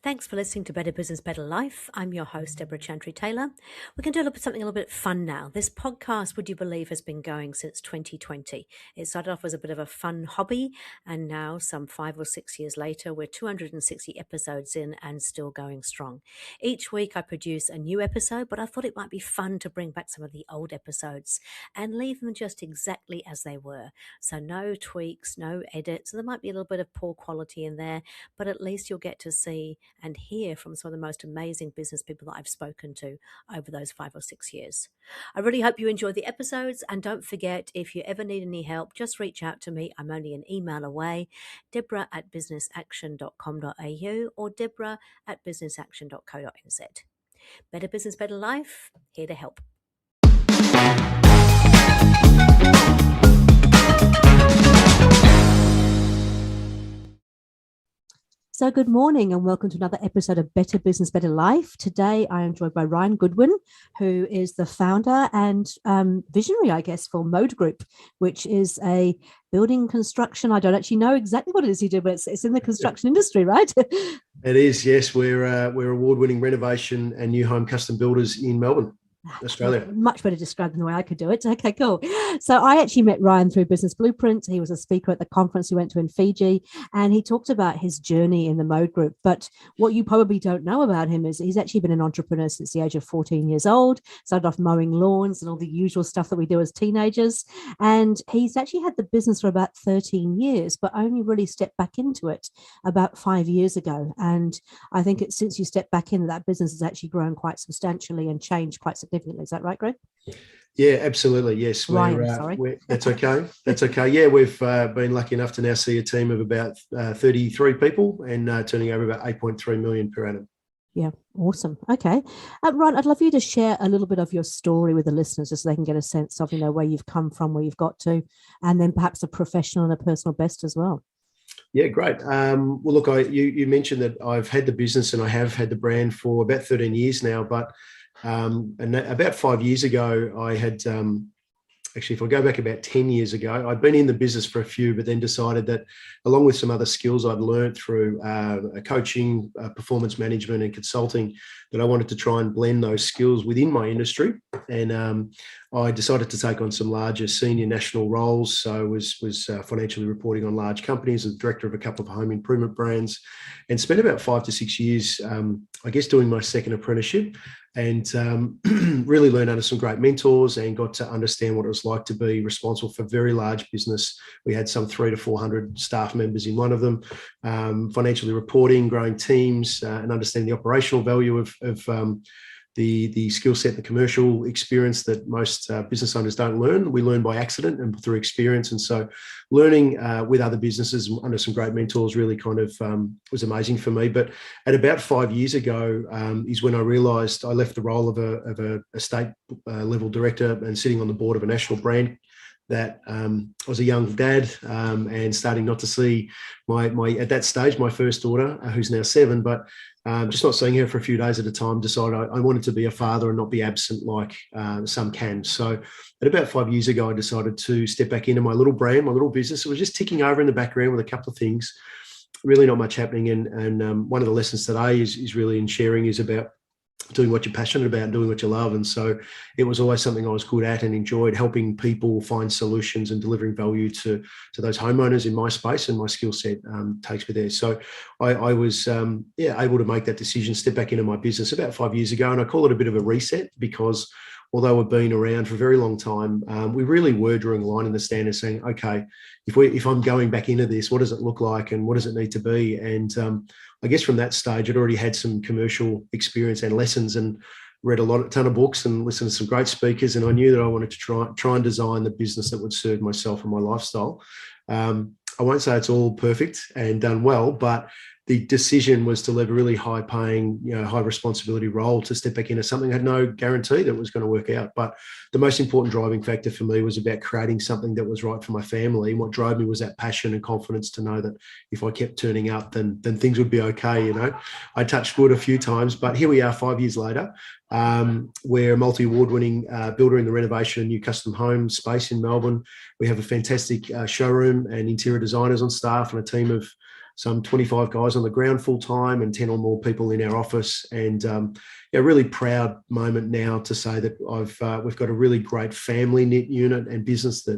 Thanks for listening to Better Business, Better Life. I'm your host, Deborah Chantry-Taylor. We're going to do something a little bit fun now. This podcast, would you believe, has been going since 2020. It started off as a bit of a fun hobby, and now some 5 or 6 years later, we're 260 episodes in and still going strong. Each week I produce a new episode, but I thought it might be fun to bring back some of the old episodes and leave them just exactly as they were. So no tweaks, no edits. So there might be a little bit of poor quality in there, but at least you'll get to see and hear from some of the most amazing business people that I've spoken to over those 5 or 6 years. I really hope you enjoy the episodes, and don't forget, if you ever need any help, just reach out to me. I'm only an email away, deborah@businessaction.com.au or deborah@businessaction.co.nz. Better Business, Better Life, here to help. So good morning and welcome to another episode of Better Business, Better Life. Today I am joined by Ryan Goodwin, who is the founder and visionary, I guess, for Mode Group, which is a building construction. I don't actually know exactly what it is you do, but it's in the construction industry, right? It is, yes. We're award-winning renovation and new home custom builders in Melbourne, Australia. Much better described than the way I could do it. Okay, cool. So I actually met Ryan through Business Blueprint. He was a speaker at the conference we went to in Fiji, and he talked about his journey in the Mode Group. But what you probably don't know about him is he's actually been an entrepreneur since the age of 14 years old, started off mowing lawns and all the usual stuff that we do as teenagers. And he's actually had the business for about 13 years, but only really stepped back into it about 5 years ago. And I think it's since you stepped back into that business has actually grown quite substantially and changed quite significantly. Is that right, Greg? Yeah, absolutely. Yes. Ryan, sorry. That's okay. That's okay. Yeah, we've been lucky enough to now see a team of about 33 people and turning over about 8.3 million per annum. Yeah, awesome. Okay. Ryan, I'd love you to share a little bit of your story with the listeners just so they can get a sense of, where you've come from, where you've got to, and then perhaps a professional and a personal best as well. Yeah, great. Well, look, you mentioned that I've had the business and I have had the brand for about 13 years now, but and about 5 years ago, I had, actually, if I go back about 10 years ago, I'd been in the business for a few, but then decided that along with some other skills I'd learned through coaching, performance management and consulting, that I wanted to try and blend those skills within my industry. And I decided to take on some larger senior national roles. So I was financially reporting on large companies as director of a couple of home improvement brands, and spent about 5 to 6 years, I guess, doing my second apprenticeship, and really learned under some great mentors and got to understand what it was like to be responsible for very large business. We had some 300 to 400 staff members in one of them, financially reporting, growing teams, and understanding the operational value of the skill set, the commercial experience that most business owners don't learn. We learn by accident and through experience. And so learning with other businesses under some great mentors really kind of was amazing for me. But at about 5 years ago is when I realized I left the role of a state level director and sitting on the board of a national brand, that I was a young dad and starting not to see my at that stage, my first daughter, who's now 7, but just not seeing her for a few days at a time, decided I wanted to be a father and not be absent like some can. So at about 5 years ago, I decided to step back into my little brand, my little business. It was just ticking over in the background with a couple of things, really not much happening. And one of the lessons today is really in sharing is about doing what you're passionate about and doing what you love. And so it was always something I was good at and enjoyed, helping people find solutions and delivering value to those homeowners in my space, and my skill set takes me there. So I was able to make that decision, step back into my business about 5 years ago. And I call it a bit of a reset because although we've been around for a very long time, we really were drawing a line in the sand and saying, okay, if I'm going back into this, what does it look like and what does it need to be? And I guess from that stage, I'd already had some commercial experience and lessons and read a ton of books and listened to some great speakers. And I knew that I wanted to try and design the business that would serve myself and my lifestyle. I won't say it's all perfect and done well, but the decision was to leave a really high paying, high responsibility role to step back into something I had no guarantee that was going to work out. But the most important driving factor for me was about creating something that was right for my family. And what drove me was that passion and confidence to know that if I kept turning up, then things would be okay. I touched wood a few times, but here we are 5 years later. We're a multi-award winning builder in the renovation and new custom home space in Melbourne. We have a fantastic showroom and interior designers on staff and a team of some 25 guys on the ground full time and 10 or more people in our office. And really proud moment now to say that we've got a really great family knit unit and business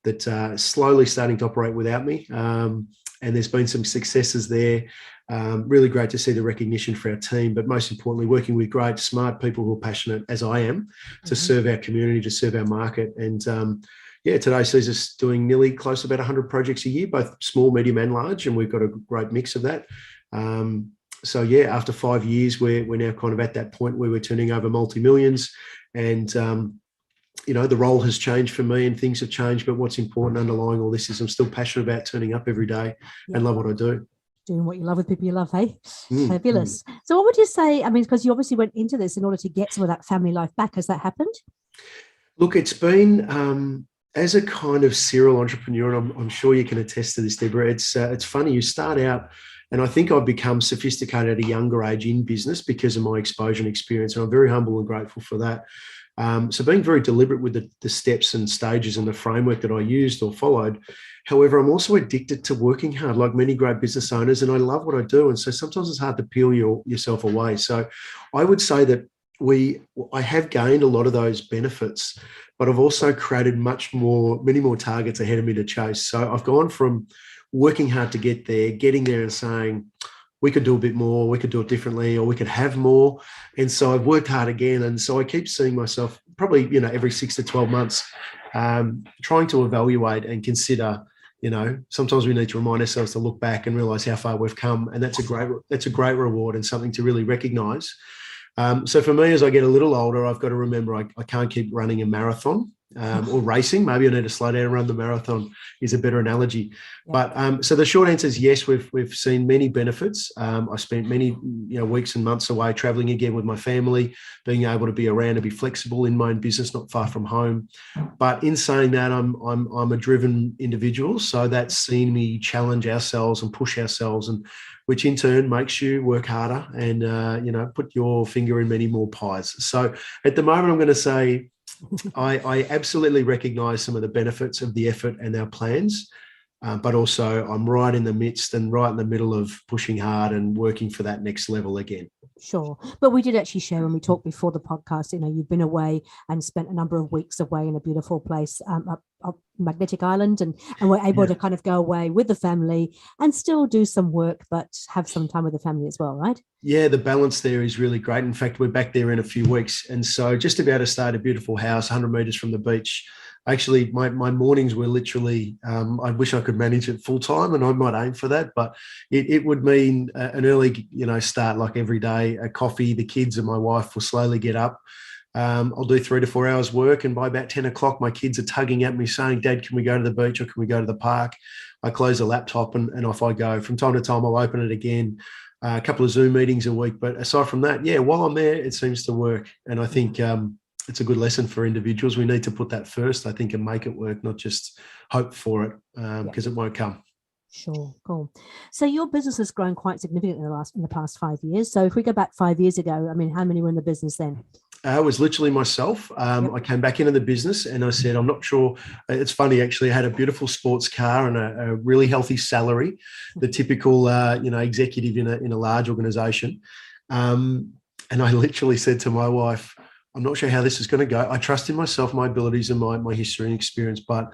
that slowly starting to operate without me. And there's been some successes there. Really great to see the recognition for our team, but most importantly, working with great, smart people who are passionate, as I am, to serve our community, to serve our market. And today sees us doing nearly close to about 100 projects a year, both small, medium, and large, and we've got a great mix of that. After 5 years, we're now kind of at that point where we're turning over multi-millions, and the role has changed for me and things have changed, but what's important underlying all this is I'm still passionate about turning up every day and love what I do. Doing what you love with people you love, hey? Fabulous. So what would you say, I mean, because you obviously went into this in order to get some of that family life back. Has that happened? Look, it's been, as a kind of serial entrepreneur, and I'm sure you can attest to this, Deborah, it's funny, you start out, and I think I've become sophisticated at a younger age in business because of my exposure and experience, and I'm very humble and grateful for that. So being very deliberate with the steps and stages and the framework that I used or followed. However, I'm also addicted to working hard, like many great business owners, and I love what I do. And so sometimes it's hard to peel yourself away. So I would say that I have gained a lot of those benefits, but I've also created many more targets ahead of me to chase. So I've gone from working hard to get there, getting there and saying, we could do a bit more, we could do it differently, or we could have more. And so I've worked hard again. And so I keep seeing myself probably, every 6 to 12 months, trying to evaluate and consider, sometimes we need to remind ourselves to look back and realize how far we've come. And that's a great reward and something to really recognize. So for me, as I get a little older, I've got to remember I can't keep running a marathon or racing. Maybe I need to slow down and run the marathon is a better analogy. Yeah. But so the short answer is yes, we've seen many benefits. I spent many weeks and months away traveling again with my family, being able to be around and be flexible in my own business, not far from home. But in saying that, I'm a driven individual, so that's seen me challenge ourselves and push ourselves, and which in turn makes you work harder and put your finger in many more pies. So at the moment, I'm going to say I absolutely recognise some of the benefits of the effort and our plans, but also I'm right in the midst and right in the middle of pushing hard and working for that next level again. Sure. But we did actually share when we talked before the podcast, you've been away and spent a number of weeks away in a beautiful place up Magnetic Island, and we're able to kind of go away with the family and still do some work, but have some time with the family as well, right? Yeah, the balance there is really great. In fact, we're back there in a few weeks. And so just about to start a beautiful house, 100 metres from the beach. Actually, my mornings were literally, I wish I could manage it full time, and I might aim for that, but it would mean an early, start like every day, a coffee, the kids and my wife will slowly get up. I'll do 3 to 4 hours work, and by about 10 o'clock, my kids are tugging at me saying, Dad, can we go to the beach or can we go to the park? I close the laptop and off I go. From time to time, I'll open it again, a couple of Zoom meetings a week. But aside from that, while I'm there, it seems to work. And I think it's a good lesson for individuals. We need to put that first, I think, and make it work, not just hope for it, because it won't come. Sure, cool. So your business has grown quite significantly in the past 5 years. So if we go back 5 years ago, how many were in the business then? It was literally myself. I came back into the business and I said, I'm not sure. It's funny, actually. I had a beautiful sports car and a really healthy salary, the typical, executive in a large organization. And I literally said to my wife, I'm not sure how this is going to go. I trust in myself, my abilities and my history and experience, but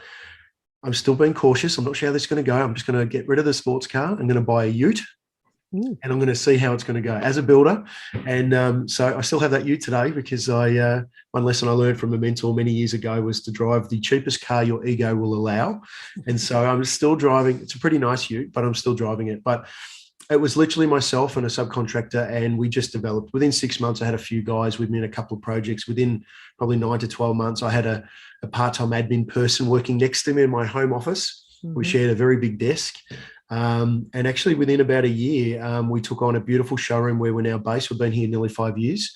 I'm still being cautious. I'm not sure how this is going to go. I'm just going to get rid of the sports car. I'm going to buy a ute. And I'm going to see how it's going to go as a builder. And so I still have that ute today because one lesson I learned from a mentor many years ago was to drive the cheapest car your ego will allow. And so I'm still driving. It's a pretty nice ute, but I'm still driving it. But it was literally myself and a subcontractor, and we just developed. Within 6 months, I had a few guys with me in a couple of projects. Within probably 9 to 12 months, I had a part-time admin person working next to me in my home office. Mm-hmm. We shared a very big desk. And actually within about a year, we took on a beautiful showroom where we're now based. We've been here nearly 5 years.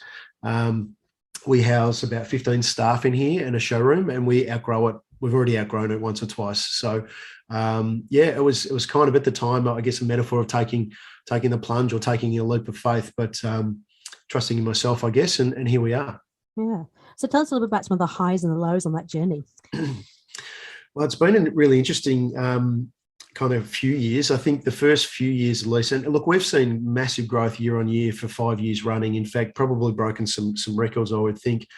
We house about 15 staff in here and a showroom, and we outgrow it. We've already outgrown it once or twice. So, it was kind of at the time, I guess, a metaphor of taking the plunge or taking a leap of faith, but trusting in myself, I guess, and here we are. Yeah. So tell us a little bit about some of the highs and the lows on that journey. Well, it's been a really interesting kind of few years. I think the first few years at least, and look, we've seen massive growth year on year for 5 years running. In fact, probably broken some records, I would think.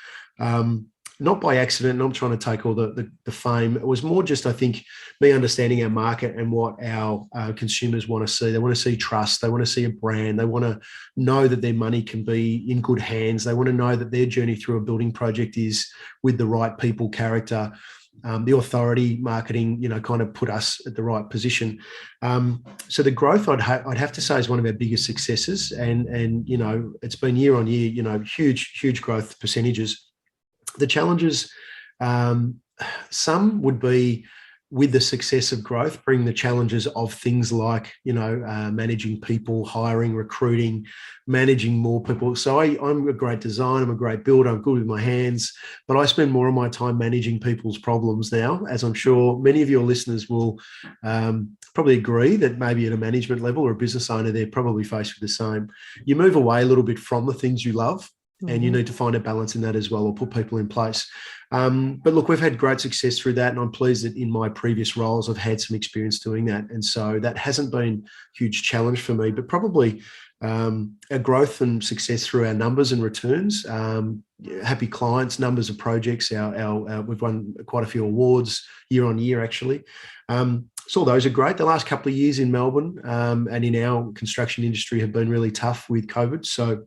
Not by accident, not trying to take all the fame. It was more just, I think, me understanding our market and what our consumers want to see. They want to see trust. They want to see a brand. They want to know that their money can be in good hands. They want to know that their journey through a building project is with the right people, character. The authority marketing, kind of put us at the right position. So the growth, I'd have to say, is one of our biggest successes. And it's been year on year, huge growth percentages. The challenges, some would be with the success of growth, bring the challenges of things like, managing people, hiring, recruiting, managing more people. So I'm a great designer, I'm a great builder, I'm good with my hands, but I spend more of my time managing people's problems now, as I'm sure many of your listeners will probably agree that maybe at a management level or a business owner, they're probably faced with the same. You move away a little bit from the things you love, and you need to find a balance in that as well, or put people in place. But look, we've had great success through that, and I'm pleased that in my previous roles, I've had some experience doing that. And so that hasn't been a huge challenge for me, but probably our growth and success through our numbers and returns, happy clients, numbers of projects. We've won quite a few awards year on year, actually. So all those are great. The last couple of years in Melbourne and in our construction industry have been really tough with COVID. So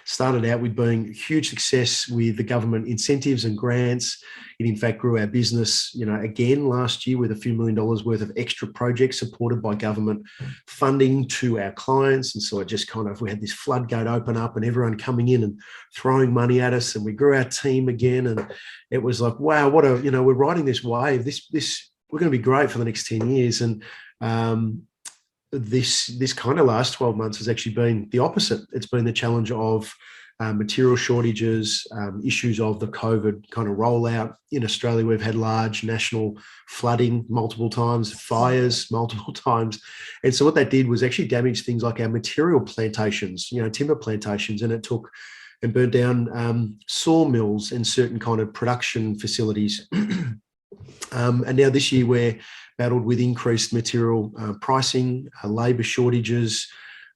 started out with being a huge success with the government incentives and grants. It in fact grew our business, again last year with a few $1 million worth of extra projects supported by government funding to our clients. And so it just we had this floodgate open up and everyone coming in and throwing money at us, and we grew our team again. And it was like, wow, we're riding this wave. This we're going to be great for the next 10 years. And this kind of last 12 months has actually been the opposite. It's been the challenge of material shortages, issues of the COVID kind of rollout. In Australia, we've had large national flooding multiple times, fires multiple times. And so what that did was actually damage things like our material plantations, timber plantations, and it took and burnt down sawmills and certain kind of production facilities. And now this year we're battled with increased material pricing, labour shortages,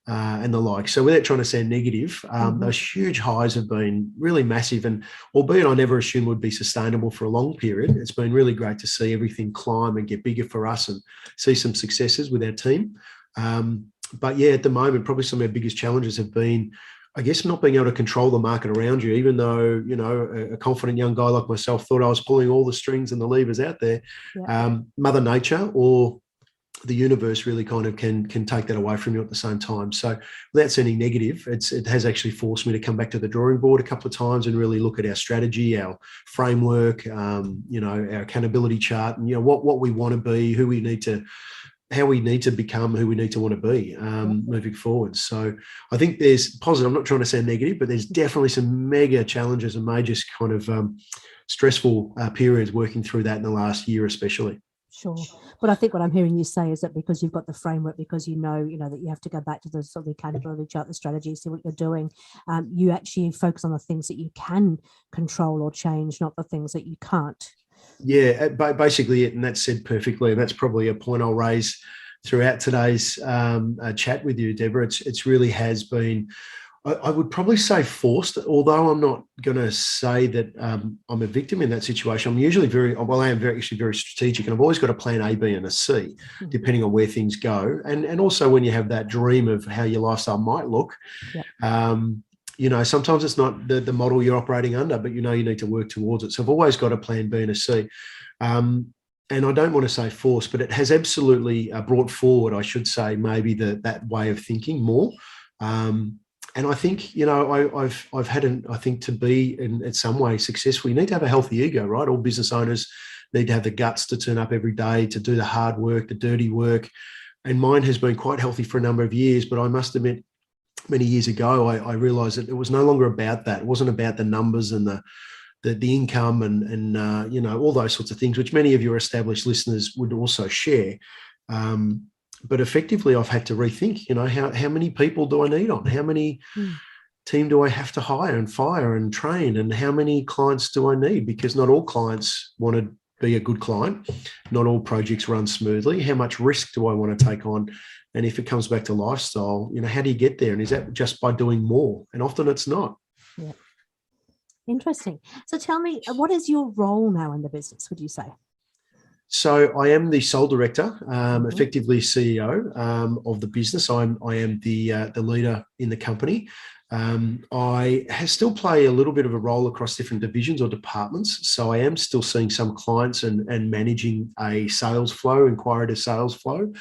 and the like. So without trying to sound negative, those huge highs have been really massive, and albeit I never assumed would be sustainable for a long period, it's been really great to see everything climb and get bigger for us and see some successes with our team. But yeah, at the moment, probably some of our biggest challenges have been, I guess, not being able to control the market around you, even though, a confident young guy like myself thought I was pulling all the strings and the levers out there. Yeah. Mother Nature or the universe really kind of can take that away from you at the same time. So without sounding negative, it has actually forced me to come back to the drawing board a couple of times and really look at our strategy, our framework, our accountability chart, and, what we want to be, how we need to become, who we need to want to be moving forward. So I think there's positive. I'm not trying to sound negative, but there's definitely some mega challenges and major kind of stressful periods working through that in the last year, especially. Sure. But I think what I'm hearing you say is that because you've got the framework, because you know that you have to go back to the sort of accountability chart, the strategy, see what you're doing, you actually focus on the things that you can control or change, not the things that you can't. Yeah, basically it, and that's said perfectly. And that's probably a point I'll raise throughout today's chat with you, Deborah. It's really has been, I would probably say forced, although I'm not going to say that I'm a victim in that situation. I'm usually I am very strategic, and I've always got a plan A, B, and a C, depending on where things go. And also when you have that dream of how your lifestyle might look, sometimes it's not the model you're operating under, but you need to work towards it. So I've always got a plan B and a C. And I don't want to say force, but it has absolutely brought forward, I should say, maybe that way of thinking more. And I think, I've had I think to be in some way successful, you need to have a healthy ego, right? All business owners need to have the guts to turn up every day, to do the hard work, the dirty work. And mine has been quite healthy for a number of years, but I must admit, many years ago, I realized that it was no longer about that. It wasn't about the numbers and the income and all those sorts of things, which many of your established listeners would also share. But effectively, I've had to rethink, how many people do I need on? How many team do I have to hire and fire and train? And how many clients do I need? Because not all clients want to be a good client. Not all projects run smoothly. How much risk do I want to take on? And if it comes back to lifestyle, how do you get there? And is that just by doing more? And often it's not. Yeah. Interesting. So tell me, what is your role now in the business, would you say? So I am the sole director, effectively CEO of the business. I am the leader in the company. I still play a little bit of a role across different divisions or departments. So I am still seeing some clients and managing a sales flow, inquiry to sales flow.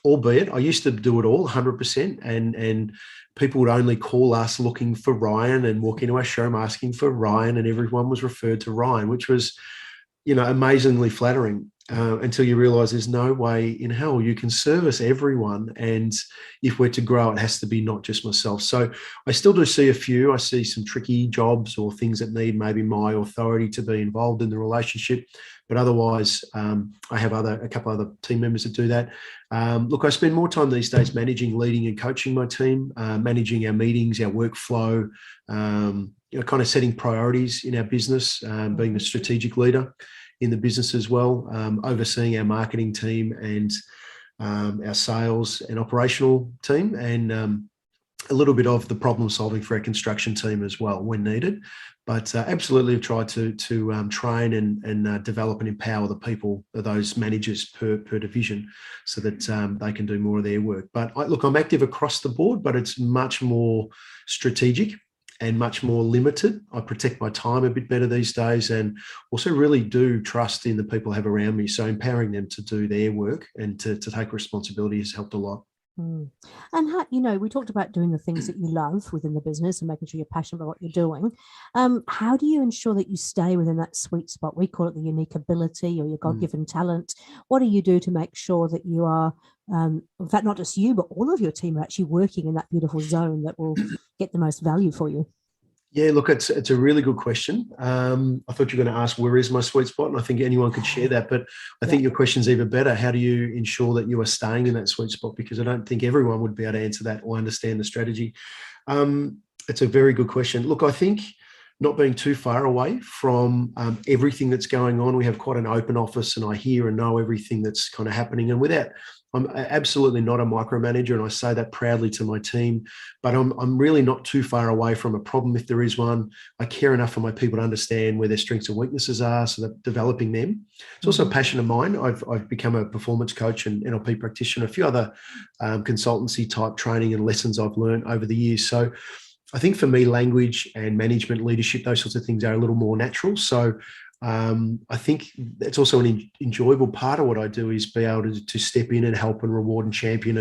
Albeit I used to do it all 100%, and people would only call us looking for Ryan and walk into our showroom asking for Ryan, and everyone was referred to Ryan, which was amazingly flattering until you realize there's no way in hell you can service everyone. And if we're to grow, it has to be not just myself. So I still do see a few. I see some tricky jobs or things that need maybe my authority to be involved in the relationship. But otherwise, I have a couple other team members that do that. Look, I spend more time these days managing, leading and coaching my team, managing our meetings, our workflow, kind of setting priorities in our business, being the strategic leader in the business as well, overseeing our marketing team and our sales and operational team, and a little bit of the problem solving for our construction team as well when needed. But absolutely, I've tried to train and develop and empower the people, those managers per division, so that they can do more of their work. But I'm active across the board, but it's much more strategic and much more limited. I protect my time a bit better these days, and also really do trust in the people I have around me. So empowering them to do their work and to take responsibility has helped a lot. And how, we talked about doing the things that you love within the business and making sure you're passionate about what you're doing. How do you ensure that you stay within that sweet spot? We call it the unique ability or your God-given talent. What do you do to make sure that you are, in fact, not just you, but all of your team are actually working in that beautiful zone that will get the most value for you? Yeah, look, it's a really good question. I thought you were going to ask, where is my sweet spot? And I think anyone could share that. But I think your question's even better. How do you ensure that you are staying in that sweet spot? Because I don't think everyone would be able to answer that or understand the strategy. It's a very good question. Look, I think not being too far away from everything that's going on. We have quite an open office, and I hear and know everything that's kind of happening. And with that, I'm absolutely not a micromanager, and I say that proudly to my team, but I'm really not too far away from a problem if there is one. I care enough for my people to understand where their strengths and weaknesses are, so that developing them. It's also a passion of mine. I've become a performance coach and NLP practitioner, a few other consultancy type training and lessons I've learned over the years. So I think for me, language and management, leadership, those sorts of things are a little more natural. So I think it's also an enjoyable part of what I do, is be able to step in and help and reward and champion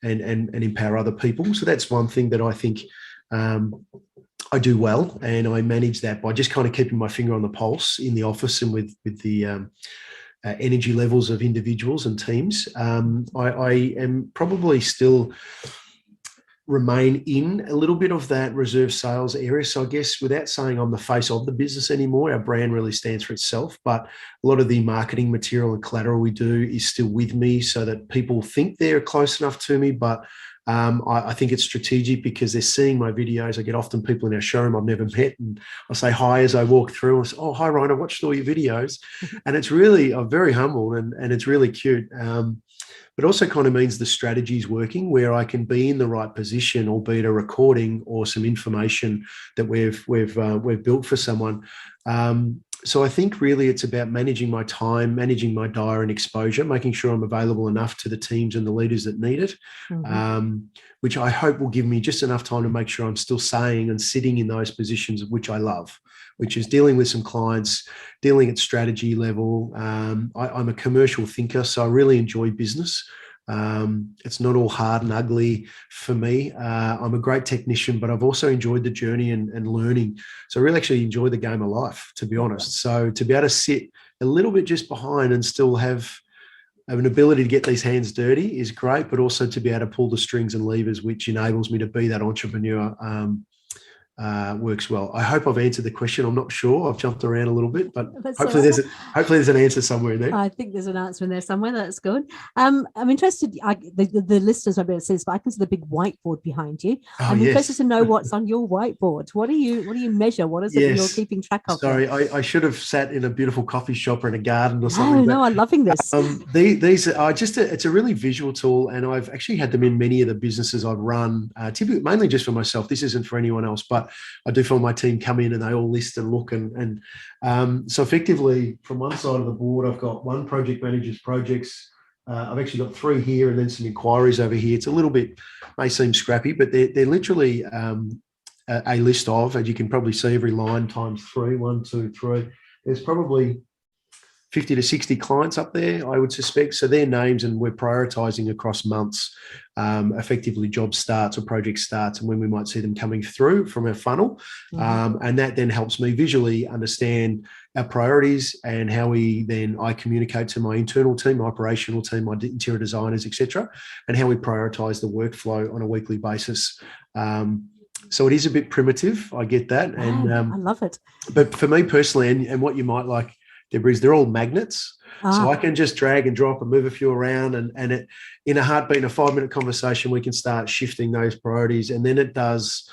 and empower other people. So that's one thing that I think I do well, and I manage that by just kind of keeping my finger on the pulse in the office and with the energy levels of individuals and teams. I am probably still remain in a little bit of that reserve sales area. So I guess, without saying I'm the face of the business anymore, our brand really stands for itself, but a lot of the marketing material and collateral we do is still with me, so that people think they're close enough to me. But I think it's strategic because they're seeing my videos. I get often people in our showroom I've never met, and I say hi as I walk through. And I say, "Oh, hi, Ryan, I watched all your videos." And it's really, I'm very humbled, and it's really cute. But also kind of means the strategy is working, where I can be in the right position, albeit a recording or some information that we've built for someone. So I think really it's about managing my time, managing my diary and exposure, making sure I'm available enough to the teams and the leaders that need it, which I hope will give me just enough time to make sure I'm still saying and sitting in those positions which I love, which is dealing with some clients, dealing at strategy level. I'm a commercial thinker, so I really enjoy business. It's not all hard and ugly for me. I'm a great technician, but I've also enjoyed the journey and learning. So I really actually enjoy the game of life, to be honest. So to be able to sit a little bit just behind and still have an ability to get these hands dirty is great, but also to be able to pull the strings and levers, which enables me to be that entrepreneur works well. I hope I've answered the question. I'm not sure. I've jumped around a little bit, but That's hopefully there's an answer somewhere in there. I think there's an answer in there somewhere. That's good. I'm interested. The listeners might be able to see this, but I can see the big whiteboard behind you. I'm interested to know what's on your whiteboard. What do you measure? What is it that you're keeping track of? Sorry, I should have sat in a beautiful coffee shop or in a garden or something. No, I'm loving this. These are it's a really visual tool, and I've actually had them in many of the businesses I've run, typically mainly just for myself. This isn't for anyone else, but I do feel my team come in and they all list and look and so effectively from one side of the board I've got one project manager's projects. I've actually got 3 here and then some inquiries over here. It's a little bit, may seem scrappy, but they're literally a list of, as you can probably see, every line times 3, 1, 2, 3. There's probably 50 to 60 clients up there, I would suspect. So their names, and we're prioritising across months, effectively job starts or project starts, and when we might see them coming through from our funnel. And that then helps me visually understand our priorities and how I communicate to my internal team, my operational team, my interior designers, etc., and how we prioritise the workflow on a weekly basis. So it is a bit primitive, I get that. And I love it. But for me personally, and what you might like, Deborah, is they're all magnets. So I can just drag and drop and move a few around, and it, in a heartbeat, in a 5-minute conversation, we can start shifting those priorities. And then it does,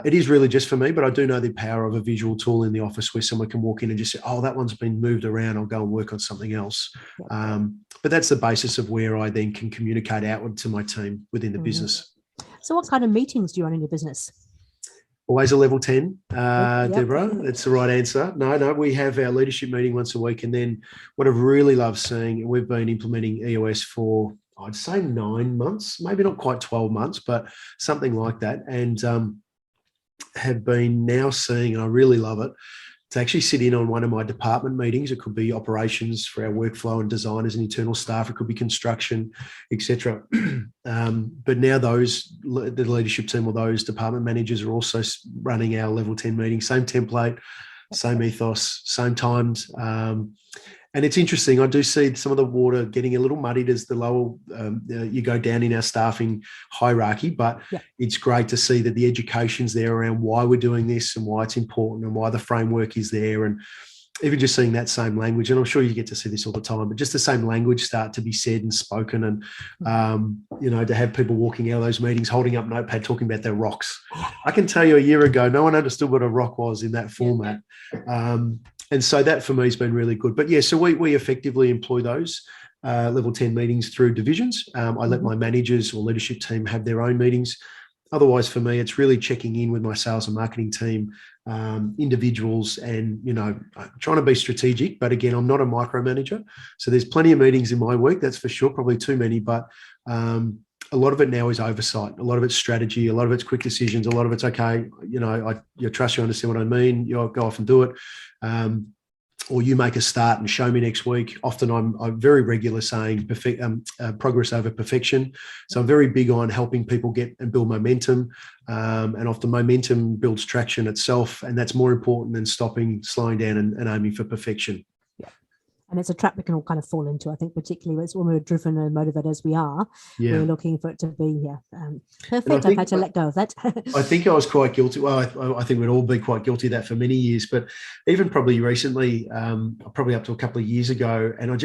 it is really just for me, but I do know the power of a visual tool in the office where someone can walk in and just say, oh, that one's been moved around, I'll go and work on something else. But that's the basis of where I then can communicate outward to my team within the business. So what kind of meetings do you run in your business? Always a level 10, Deborah. That's the right answer. No, we have our leadership meeting once a week. And then what I've really loved seeing, we've been implementing EOS for, I'd say 9 months, maybe not quite 12 months, but something like that. And have been now seeing, and I really love it, to actually sit in on one of my department meetings. It could be operations for our workflow and designers and internal staff. It could be construction, etc. But now the leadership team or those department managers are also running our level 10 meetings. Same template, same ethos, same times. And it's interesting. I do see some of the water getting a little muddied as the lower you go down in our staffing hierarchy, but it's great to see that the education's there around why we're doing this and why it's important and why the framework is there. And even just seeing that same language, and I'm sure you get to see this all the time, but just the same language start to be said and spoken, and to have people walking out of those meetings holding up notepad talking about their rocks. I can tell you a year ago, no one understood what a rock was in that format. And so that for me has been really good. But so we effectively employ those level 10 meetings through divisions. I let my managers or leadership team have their own meetings. Otherwise, for me, it's really checking in with my sales and marketing team, individuals, and, trying to be strategic. But again, I'm not a micromanager. So there's plenty of meetings in my week, that's for sure, probably too many. But a lot of it now is oversight. A lot of it's strategy. A lot of it's quick decisions. A lot of it's, okay, I trust you understand what I mean. You'll go off and do it. Or you make a start and show me next week. Often I'm very regular saying progress over perfection. So I'm very big on helping people get and build momentum. And often momentum builds traction itself. And that's more important than slowing down and aiming for perfection. And it's a trap we can all kind of fall into, I think, particularly when we're driven and motivated as we are. We're looking for it to be perfect. I've had to let go of that. I think I was quite guilty. Well, I think we'd all be quite guilty of that for many years, but even probably recently, probably up to a couple of years ago, and I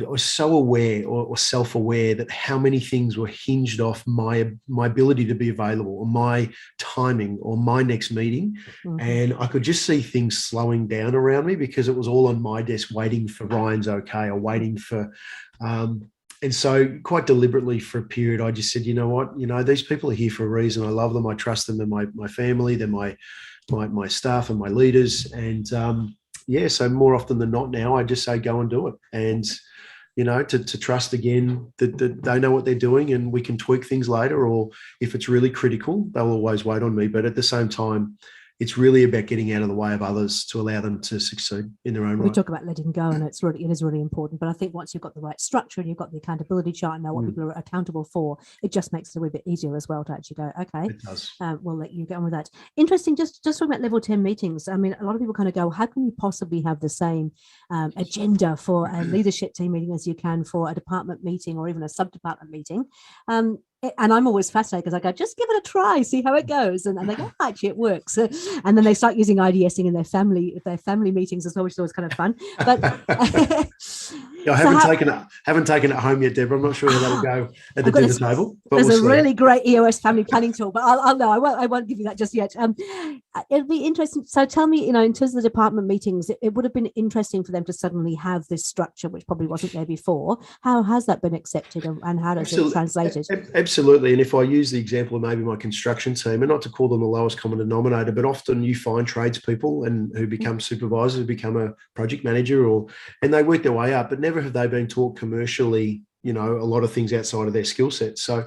was so aware or self-aware that how many things were hinged off my ability to be available, or my timing, or my next meeting. And I could just see things slowing down around me because it was all on my desk waiting for Ryan's okay, or waiting for... and so quite deliberately for a period, I just said, you know what, these people are here for a reason. I love them. I trust them. They're my family. They're my staff and my leaders. And so more often than not now, I just say, go and do it. And to trust again that they know what they're doing, and we can tweak things later, or if it's really critical, they'll always wait on me. But at the same time, it's really about getting out of the way of others to allow them to succeed in their own right. We talk about letting go, and it is really important. But I think once you've got the right structure and you've got the accountability chart and know what people are accountable for, it just makes it a wee bit easier as well to actually go, okay, it does. We'll let you get on with that. Interesting. Just talking about level 10 meetings. I mean, a lot of people kind of go, how can you possibly have the same agenda for a leadership team meeting as you can for a department meeting or even a sub-department meeting? And I'm always fascinated because I go, just give it a try, see how it goes. And they go, oh, actually, it works. And then they start using IDSing in their family meetings as well, which is always kind of fun. But I haven't taken it home yet, Deborah. I'm not sure how that'll go at the dinner table. But there's a really great EOS family planning tool, but I won't give you that just yet. It'll be interesting. So tell me, in terms of the department meetings, it would have been interesting for them to suddenly have this structure, which probably wasn't there before. How has that been accepted, and how does it translate it? Absolutely. And if I use the example of maybe my construction team, and not to call them the lowest common denominator, but often you find tradespeople and who become supervisors, who become a project manager, and they work their way up, but never have they been taught commercially, a lot of things outside of their skill set. So I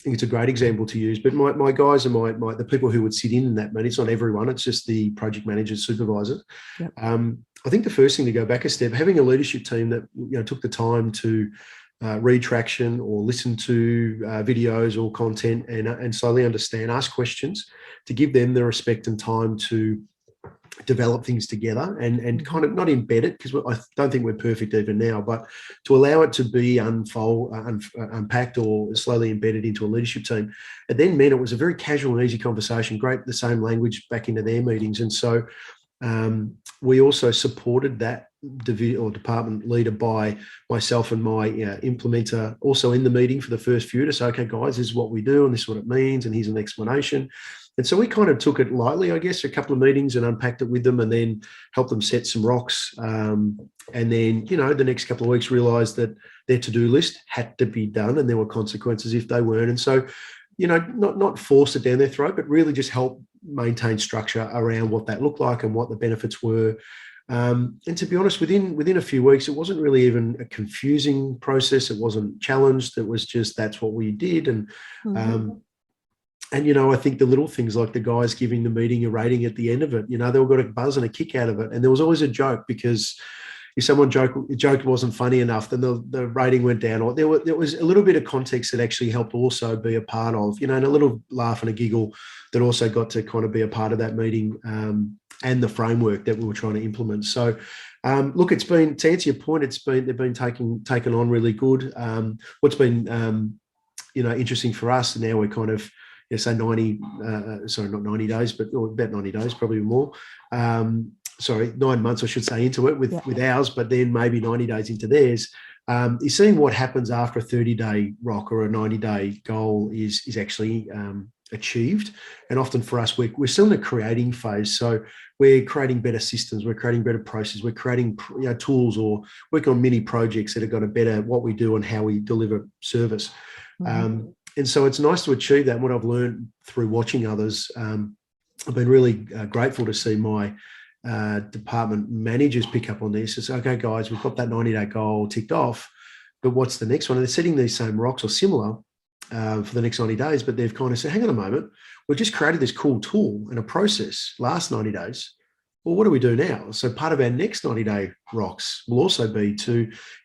think it's a great example to use. But my guys and the people who would sit in that meeting, it's not everyone, it's just the project managers, supervisors. Yep. I think the first thing to go back a step, having a leadership team that took the time to read traction or listen to videos or content and slowly understand, ask questions, to give them the respect and time to develop things together and kind of not embed it, because I don't think we're perfect even now, but to allow it to be unpacked or slowly embedded into a leadership team. It then meant it was a very casual and easy conversation, great, the same language back into their meetings. And so we also supported that department leader by myself and my implementer also in the meeting for the first few to say, okay, guys, this is what we do and this is what it means and here's an explanation. And so we kind of took it lightly, I guess, a couple of meetings and unpacked it with them and then helped them set some rocks. And then, the next couple of weeks realised that their to-do list had to be done and there were consequences if they weren't. And so, not force it down their throat, but really just help maintain structure around what that looked like and what the benefits were. And to be honest, within a few weeks, it wasn't really even a confusing process. It wasn't challenged. It was just, that's what we did. And, I think the little things like the guys giving the meeting a rating at the end of it, they all got a buzz and a kick out of it. And there was always a joke, because if someone joked wasn't funny enough, then the rating went down. Or there was a little bit of context that actually helped also be a part of, and a little laugh and a giggle that also got to kind of be a part of that meeting and the framework that we were trying to implement. So, look, it's been, to answer your point, they've been taken on really good. What's been interesting for us, now we're kind of, say 90, not 90 days, but about 90 days, probably more. 9 months, I should say, into it with ours, but then maybe 90 days into theirs. Is seeing what happens after a 30-day rock or a 90-day goal is actually achieved. And often for us, we're still in the creating phase. So we're creating better systems, we're creating better processes, we're creating tools, or working on mini projects that are going to better what we do and how we deliver service. And so it's nice to achieve that. And what I've learned through watching others, I've been really grateful to see my department managers pick up on this. It's okay, guys, we've got that 90-day goal ticked off, but what's the next one? And they're setting these same rocks or similar for the next 90 days, but they've kind of said, hang on a moment, we've just created this cool tool and a process last 90 days. Well, what do we do now? So part of our next 90-day rocks will also be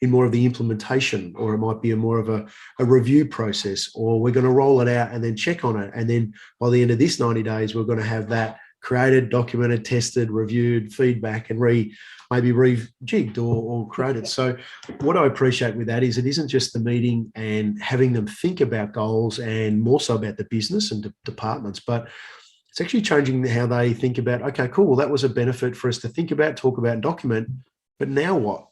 in more of the implementation, or it might be more of a review process, or we're going to roll it out and then check on it. And then by the end of this 90 days, we're going to have that created, documented, tested, reviewed, feedback, and maybe rejigged or created. So what I appreciate with that is it isn't just the meeting and having them think about goals and more so about the business and departments, but it's actually changing how they think about, okay, cool, well, that was a benefit for us to think about, talk about, and document, but now what?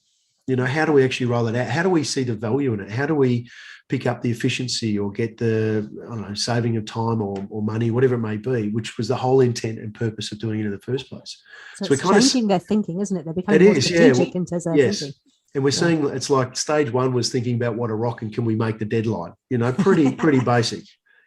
How do we actually roll it out? How do we see the value in it? How do we pick up the efficiency or get the, saving of time or money, whatever it may be, which was the whole intent and purpose of doing it in the first place. So it's changing their thinking, isn't it? They're becoming more strategic in terms of their thinking. And we're seeing it's like stage one was thinking about what a rock and can we make the deadline? Pretty basic.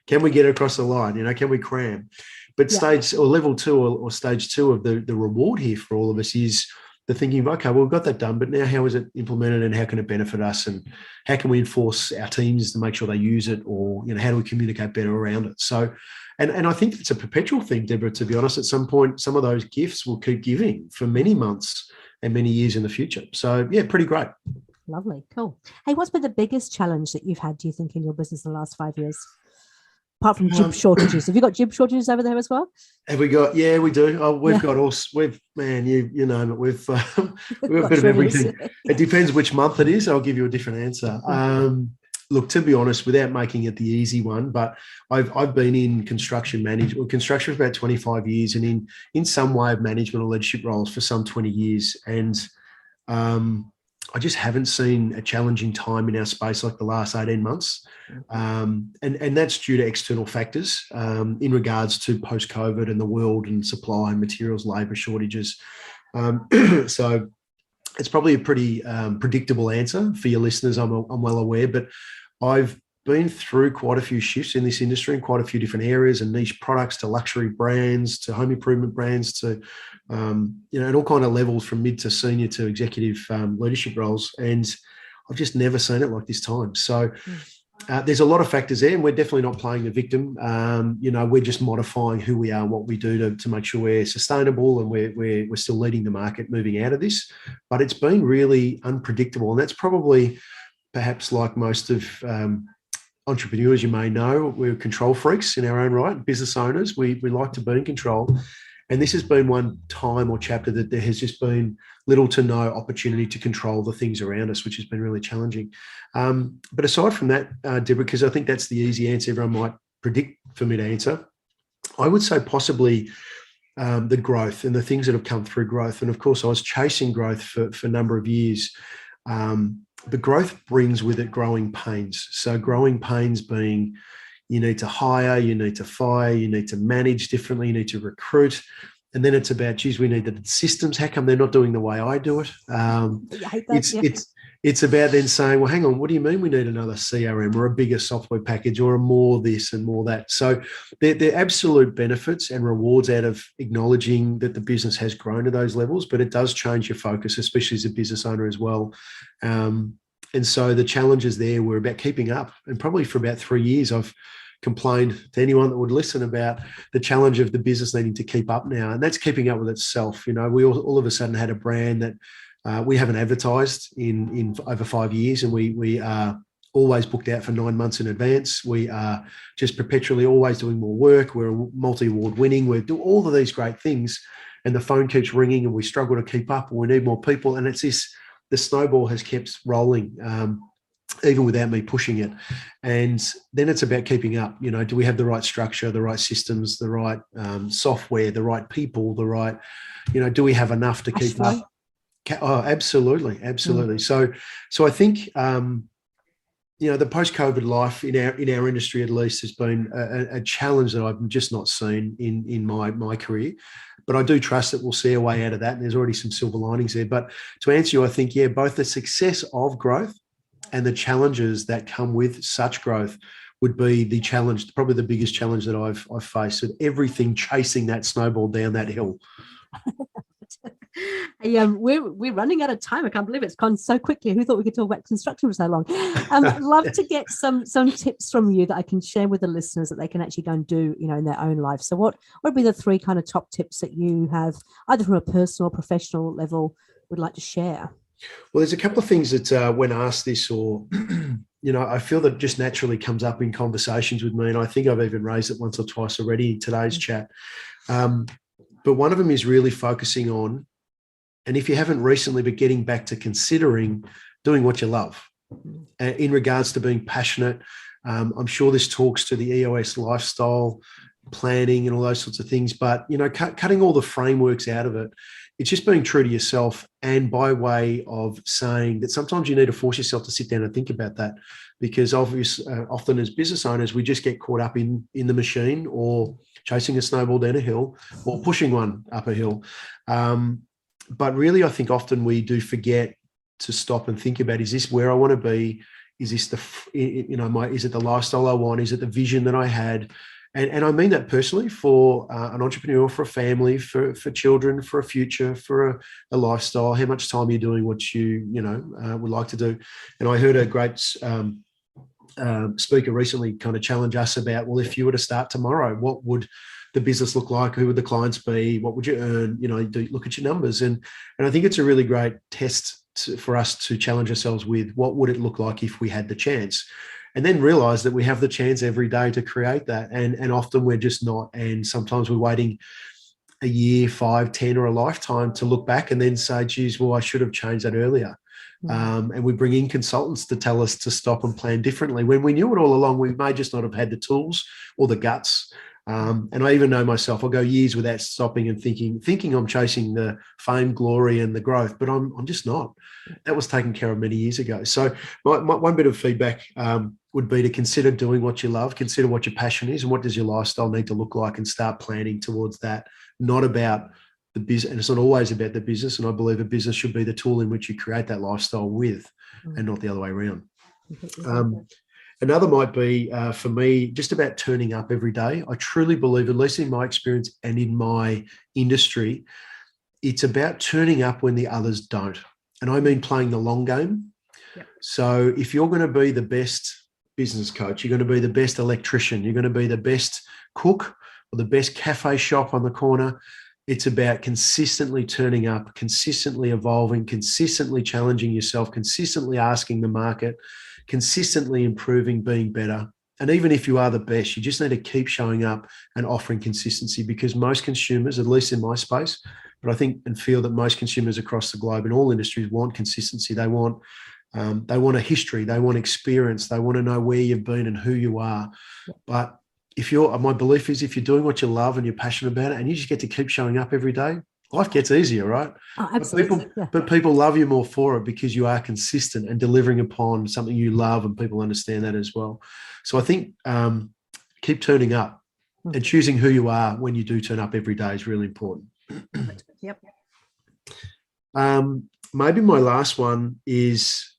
Can we get across the line? Can we cram? But stage or level two or stage two of the reward here for all of us is the thinking of, okay, well, we've got that done, but now how is it implemented and how can it benefit us, and how can we enforce our teams to make sure they use it, or, how do we communicate better around it? So, and I think it's a perpetual thing, Deborah, to be honest. At some point, some of those gifts will keep giving for many months and many years in the future. So, yeah, pretty great. Lovely. Cool. Hey, what's been the biggest challenge that you've had, do you think, in your business in the last 5 years? Apart from jib shortages. Have you got jib shortages over there as well? Have we got? Yeah, we do. Oh, we've got all. We've got a bit of everything. It depends which month it is. I'll give you a different answer. Look, to be honest, without making it the easy one, but I've been in construction management, construction for about 25 years, and in some way of management or leadership roles for some 20 years. And I just haven't seen a challenging time in our space like the last 18 months. And that's due to external factors in regards to post-COVID and the world and supply and materials, labour shortages. So it's probably a pretty predictable answer for your listeners, I'm well aware, but I've been through quite a few shifts in this industry in quite a few different areas, and niche products to luxury brands to home improvement brands to, at all kind of levels from mid to senior to executive leadership roles. And I've just never seen it like this time. So there's a lot of factors there, and we're definitely not playing the victim. We're just modifying who we are and what we do to make sure we're sustainable, and we're still leading the market moving out of this. But it's been really unpredictable, and that's probably perhaps like most of entrepreneurs, you may know, we're control freaks in our own right. Business owners, we like to be in control. And this has been one time or chapter that there has just been little to no opportunity to control the things around us, which has been really challenging. But aside from that, Deborah, because I think that's the easy answer everyone might predict for me to answer, I would say possibly the growth and the things that have come through growth. And of course, I was chasing growth for a number of years. The growth brings with it growing pains. So growing pains being you need to hire, you need to fire, you need to manage differently, you need to recruit. And then it's about, geez, we need the systems. How come they're not doing the way I do it? It's about then saying, well, hang on, what do you mean we need another CRM or a bigger software package or a more this and more that? So they're absolute benefits and rewards out of acknowledging that the business has grown to those levels, but it does change your focus, especially as a business owner as well. And so the challenges there were about keeping up. And probably for about 3 years, I've complained to anyone that would listen about the challenge of the business needing to keep up now. And that's keeping up with itself. We all of a sudden had a brand that we haven't advertised in over 5 years, and we are always booked out for 9 months in advance. We are just perpetually always doing more work. We're multi-award winning. We do all of these great things, and the phone keeps ringing and we struggle to keep up, and we need more people. And it's this, the snowball has kept rolling, even without me pushing it. And then it's about keeping up. Do we have the right structure, the right systems, the right software, the right people, the right, do we have enough to keep up? Oh, absolutely. So I think, the post-COVID life in our industry, at least, has been a challenge that I've just not seen in my career. But I do trust that we'll see a way out of that, and there's already some silver linings there. But to answer you, I think, both the success of growth and the challenges that come with such growth would be the challenge, probably the biggest challenge that I've faced, with everything chasing that snowball down that hill. Hey, we're running out of time. I can't believe it's gone so quickly. Who thought we could talk about construction for so long? I'd love to get some tips from you that I can share with the listeners that they can actually go and do, in their own life. So what would be the 3 kind of top tips that you have, either from a personal or professional level, would like to share? Well, there's a couple of things that when asked this, or, I feel that just naturally comes up in conversations with me. And I think I've even raised it once or twice already in today's chat. But one of them is really focusing on, and if you haven't recently, but getting back to considering doing what you love in regards to being passionate. I'm sure this talks to the EOS lifestyle, planning and all those sorts of things, but, cutting all the frameworks out of it, it's just being true to yourself, and by way of saying that sometimes you need to force yourself to sit down and think about that, because often as business owners, we just get caught up in the machine, or chasing a snowball down a hill, or pushing one up a hill. But really, I think often we do forget to stop and think about, is this where I want to be? Is this is it the lifestyle I want? Is it the vision that I had? And I mean that personally, for an entrepreneur, for a family, for children, for a future, for a lifestyle. How much time you're doing what you would like to do. And I heard a great speaker recently kind of challenge us about, well, if you were to start tomorrow, what would the business look like? Who would the clients be? What would you earn? Look at your numbers. And I think it's a really great test for us to challenge ourselves with, what would it look like if we had the chance? And then realize that we have the chance every day to create that. And often we're just not. And sometimes we're waiting a year, 5, 10, or a lifetime to look back and then say, geez, well, I should have changed that earlier. And we bring in consultants to tell us to stop and plan differently when we knew it all along. We may just not have had the tools or the guts. And I even know myself, I'll go years without stopping and thinking I'm chasing the fame, glory, and the growth, but I'm just not. That was taken care of many years ago. So my one bit of feedback would be to consider doing what you love, consider what your passion is, and what does your lifestyle need to look like, and start planning towards that. Not about the business, and it's not always about the business. And I believe a business should be the tool in which you create that lifestyle with, and not the other way around. Another might be, for me, just about turning up every day. I truly believe, at least in my experience and in my industry, it's about turning up when the others don't. And I mean playing the long game. Yep. So if you're going to be the best business coach, you're going to be the best electrician, you're going to be the best cook or the best cafe shop on the corner, it's about consistently turning up, consistently evolving, consistently challenging yourself, consistently asking the market, consistently improving, being better. And even if you are the best, you just need to keep showing up and offering consistency, because most consumers, at least in my space, but I think and feel that most consumers across the globe in all industries want consistency. They want a history, they want experience, they want to know where you've been and who you are. But my belief is, if you're doing what you love and you're passionate about it, and you just get to keep showing up every day, life gets easier, right? Oh, absolutely. But people love you more for it because you are consistent and delivering upon something you love, and people understand that as well. So I think keep turning up, and choosing who you are when you do turn up every day is really important. Yep. Maybe my last one is,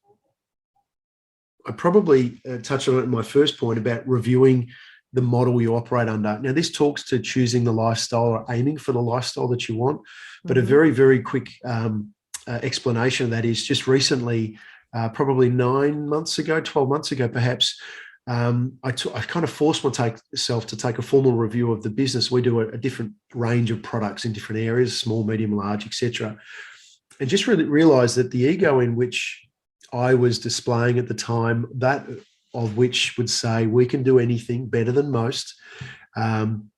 I probably touched on it in my first point about reviewing the model you operate under. Now, this talks to choosing the lifestyle or aiming for the lifestyle that you want, but a very, very quick explanation of that is, just recently, probably 9 months ago, 12 months ago, perhaps, I kind of forced myself to take a formal review of the business. We do a different range of products in different areas, small, medium, large, etc. And just really realized that the ego in which I was displaying at the time, that of which would say we can do anything better than most. I'm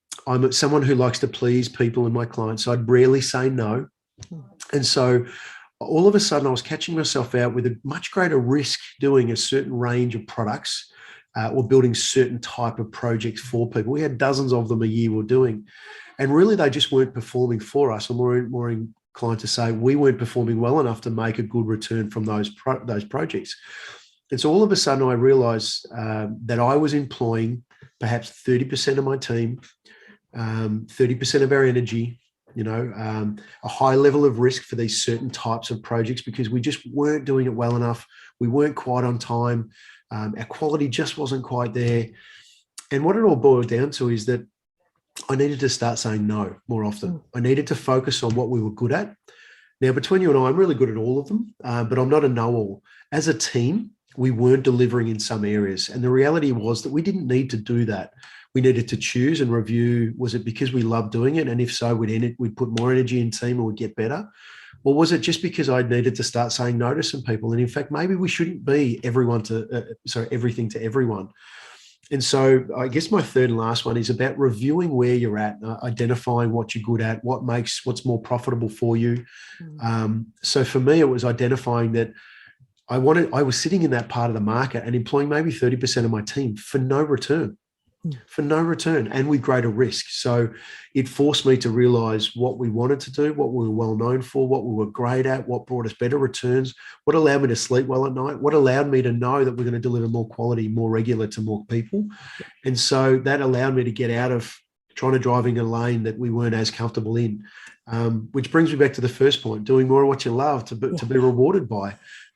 someone who likes to please people and my clients, so I'd rarely say no. And so all of a sudden I was catching myself out with a much greater risk doing a certain range of products or building certain type of projects for people. We had dozens of them a year we're doing. And really they just weren't performing for us. I'm more inclined to say we weren't performing well enough to make a good return from those projects. And so all of a sudden I realized that I was employing perhaps 30% of my team, 30% of our energy, a high level of risk for these certain types of projects, because we just weren't doing it well enough. We weren't quite on time. Our quality just wasn't quite there. And what it all boiled down to is that I needed to start saying no more often. I needed to focus on what we were good at. Now, between you and I, I'm really good at all of them, but I'm not a know-all. As a team, we weren't delivering in some areas. And the reality was that we didn't need to do that. We needed to choose and review, was it because we loved doing it? And if so, we'd put more energy in team and we'd get better. Or was it just because I needed to start saying no to some people? And in fact, maybe we shouldn't be everything to everyone. And so I guess my third and last one is about reviewing where you're at, identifying what you're good at, what's more profitable for you. So for me, it was identifying that I was sitting in that part of the market and employing maybe 30% of my team for no return. And with greater risk. So it forced me to realize what we wanted to do, what we were well known for, what we were great at, what brought us better returns, what allowed me to sleep well at night, what allowed me to know that we're going to deliver more quality, more regular to more people. And so that allowed me to get out of trying to driving a lane that we weren't as comfortable in, which brings me back to the first point, doing more of what you love to be rewarded by.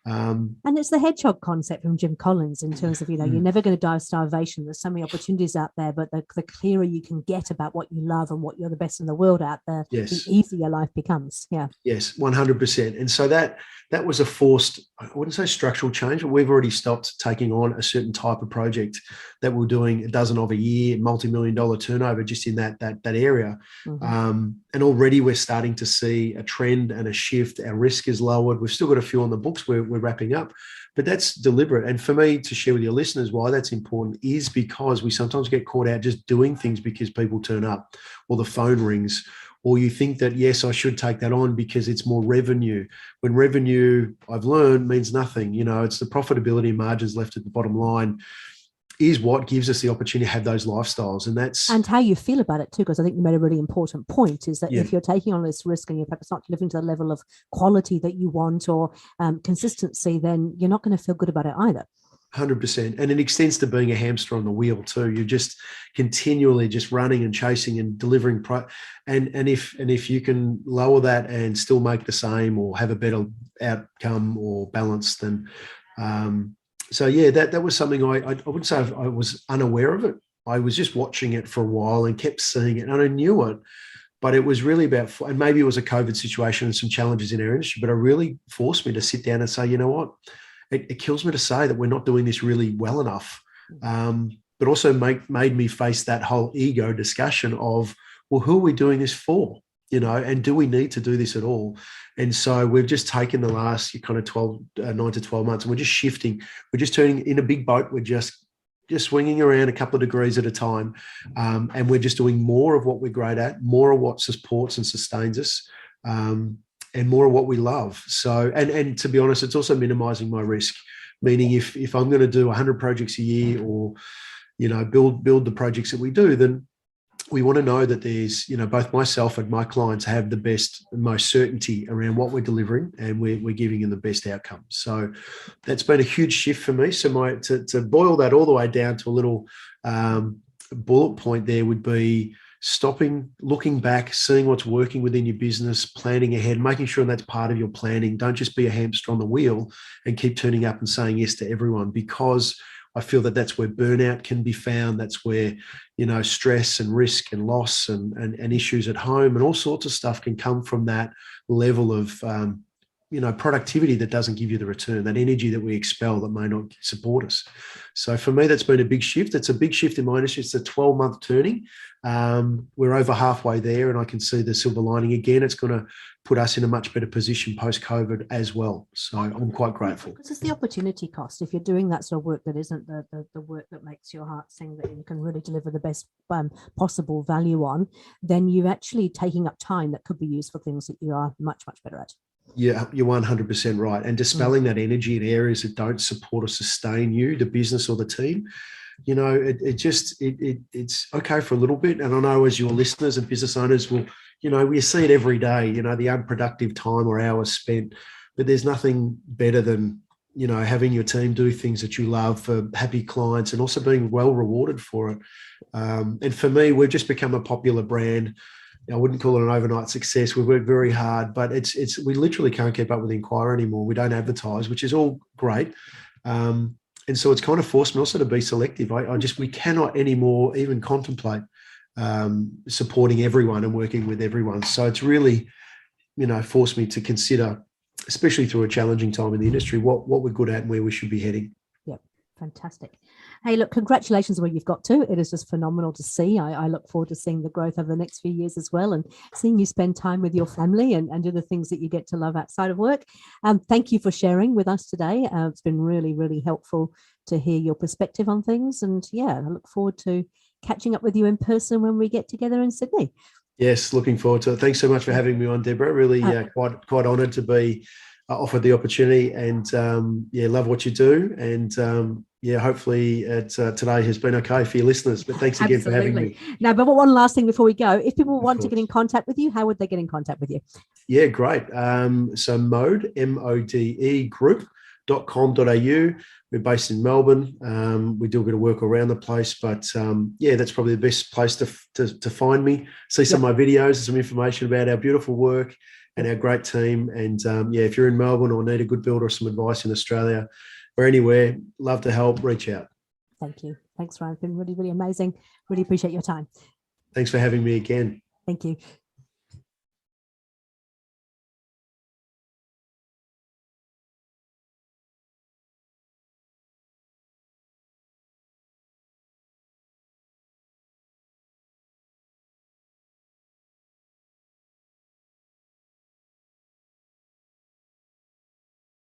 And it's the hedgehog concept from Jim Collins in terms of, you're never going to die of starvation. There's so many opportunities out there, but the clearer you can get about what you love and what you're the best in the world at, the easier life becomes. Yeah. Yes, 100%. And so that was a forced, I wouldn't say structural change, but we've already stopped taking on a certain type of project that we're doing a dozen of a year, multi-million-dollar turnover just in that area. And already we're starting to see a trend and a shift. Our risk is lowered. We've still got a few on the books we're wrapping up, but that's deliberate. And for me to share with your listeners why that's important is because we sometimes get caught out just doing things because people turn up or the phone rings or you think that, yes, I should take that on because it's more revenue. When revenue, I've learned, means nothing. It's the profitability margins left at the bottom line is what gives us the opportunity to have those lifestyles. And how you feel about it too, because I think you made a really important point, is that if you're taking on this risk and you're perhaps not living to the level of quality that you want or consistency, then you're not going to feel good about it either. 100%. And it extends to being a hamster on the wheel too. You're just continually just running and chasing and delivering. And if you can lower that and still make the same or have a better outcome or balance, then that was something I wouldn't say I was unaware of it. I was just watching it for a while and kept seeing it, and I knew it. But it was really about, and maybe it was a COVID situation and some challenges in our industry, but it really forced me to sit down and say, you know what? It kills me to say that we're not doing this really well enough, but also made me face that whole ego discussion of, well, who are we doing this for? And do we need to do this at all? And so we've just taken the last kind of 9 to 12 months, and we're just shifting. We're just turning in a big boat. We're just swinging around a couple of degrees at a time, and we're just doing more of what we're great at, more of what supports and sustains us, and more of what we love. So, and to be honest, it's also minimizing my risk, meaning if I'm going to do 100 projects a year or, build the projects that we do, then we want to know that there's, both myself and my clients have the best and most certainty around what we're delivering, and we're giving them the best outcome. So that's been a huge shift for me. So to boil that all the way down to a little bullet point there would be stopping, looking back, seeing what's working within your business, planning ahead, making sure that's part of your planning. Don't just be a hamster on the wheel and keep turning up and saying yes to everyone, because I feel that that's where burnout can be found. That's where, stress and risk and loss and issues at home and all sorts of stuff can come from that level of, productivity that doesn't give you the return, that energy that we expel that may not support us. So for me, that's been a big shift. It's a big shift in my industry. It's a 12-month turning. We're over halfway there, and I can see the silver lining again. It's going to put us in a much better position post-COVID as well. So I'm quite grateful. Because it's the opportunity cost. If you're doing that sort of work that isn't the work that makes your heart sing, that you can really deliver the best possible value on, then you're actually taking up time that could be used for things that you are much, much better at. Yeah, you're 100% right. And dispelling that energy in areas that don't support or sustain you, the business or the team, it's okay for a little bit. And I know as your listeners and business owners will, we see it every day, the unproductive time or hours spent, but there's nothing better than, having your team do things that you love for happy clients and also being well rewarded for it. And for me, we've just become a popular brand. I wouldn't call it an overnight success. We've worked very hard, but we literally can't keep up with the inquiry anymore. We don't advertise, which is all great. And so it's kind of forced me also to be selective. We cannot anymore even contemplate supporting everyone and working with everyone. So it's really, forced me to consider, especially through a challenging time in the industry, what we're good at and where we should be heading. Yep, fantastic. Hey, look, congratulations on where you've got to. It is just phenomenal to see. I look forward to seeing the growth over the next few years as well, and seeing you spend time with your family and do the things that you get to love outside of work. Thank you for sharing with us today. It's been really, really helpful to hear your perspective on things. And I look forward to catching up with you in person when we get together in Sydney. Yes, looking forward to it. Thanks so much for having me on, Deborah. Really quite honoured to be offered the opportunity, and love what you do. And hopefully today has been okay for your listeners. But thanks again for having me. No, but one last thing before we go. If people want to get in contact with you, how would they get in contact with you? Yeah, great. So Mode, MODE group.com.au. We're based in Melbourne. We do a bit of work around the place, but that's probably the best place to find me. See some of my videos and some information about our beautiful work and our great team. And if you're in Melbourne or need a good builder or some advice in Australia or anywhere, love to help, reach out. Thank you. Thanks, Ryan. It's been really, really amazing. Really appreciate your time. Thanks for having me again. Thank you.